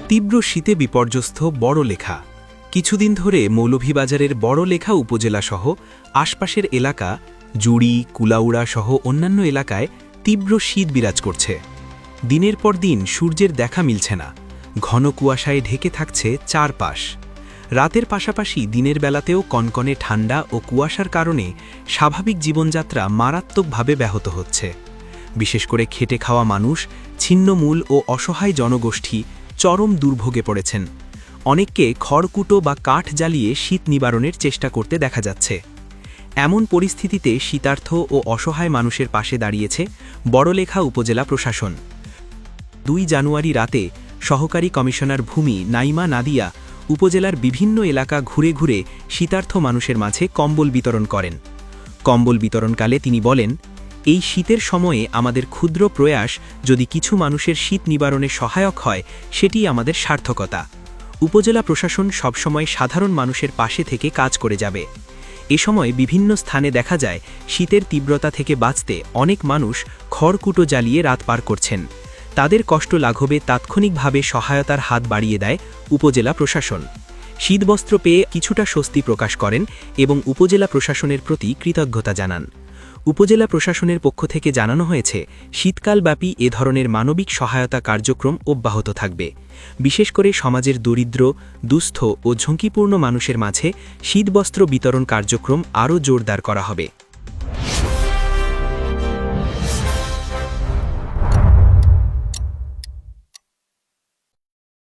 তীব্র শীতে বিপর্যস্ত বড়লেখা। কিছুদিন ধরে মৌলভীবাজারের বড়লেখা উপজেলাসহ আশপাশের এলাকা জুড়ি, কুলাউড়া সহ অন্যান্য এলাকায় তীব্র শীত বিরাজ করছে। দিনের পর দিন সূর্যের দেখা মিলছে না, ঘন কুয়াশায় ঢেকে থাকছে চারপাশ। রাতের পাশাপাশি দিনের বেলাতেও কনকনে ঠান্ডা ও কুয়াশার কারণে স্বাভাবিক জীবনযাত্রা মারাত্মকভাবে ব্যাহত হচ্ছে। বিশেষ করে খেটে খাওয়া মানুষ, ছিন্নমূল ও অসহায় জনগোষ্ঠী চরম দুর্ভোগে পড়েছেন। অনেককে খড়কুটো বা কাঠ জ্বালিয়ে শীত নিবারণের চেষ্টা করতে দেখা যাচ্ছে। এমন পরিস্থিতিতে শীতার্থ ও অসহায় মানুষের পাশে দাঁড়িয়েছে বড়লেখা উপজেলা প্রশাসন। 2 জানুয়ারি রাতে সহকারী কমিশনার ভূমি নাইমা নাদিয়া উপজেলার বিভিন্ন এলাকা ঘুরে ঘুরে শীতার্থ মানুষের মাঝে কম্বল বিতরণ করেন। কম্বল বিতরণকালে তিনি বলেন, এই শীতের সময়ে আমাদের ক্ষুদ্র প্রয়াস যদি কিছু মানুষের শীত নিবারণে সহায়ক হয়, সেটি আমাদের সার্থকতা। উপজেলা প্রশাসন সবসময় সাধারণ মানুষের পাশে থেকে কাজ করে যাবে। এ সময় বিভিন্ন স্থানে দেখা যায় শীতের তীব্রতা থেকে বাঁচতে অনেক মানুষ খড়কুটো জ্বালিয়ে রাত পার করছেন। তাদের কষ্ট লাঘবে তাৎক্ষণিকভাবে সহায়তার হাত বাড়িয়ে দেয় উপজেলা প্রশাসন। শীতবস্ত্র পেয়ে কিছুটা স্বস্তি প্রকাশ করেন এবং উপজেলা প্রশাসনের প্রতি কৃতজ্ঞতা জানান। উপজেলা প্রশাসনের পক্ষ থেকে জানানো হয়েছে, শীতকালব্যাপী এ ধরনের মানবিক সহায়তা কার্যক্রম অব্যাহত থাকবে। বিশেষ করে সমাজের দরিদ্র, দুস্থ ও ঝুঁকিপূর্ণ মানুষের মাঝে শীতবস্ত্র বিতরণ কার্যক্রম আরও জোরদার করা হবে।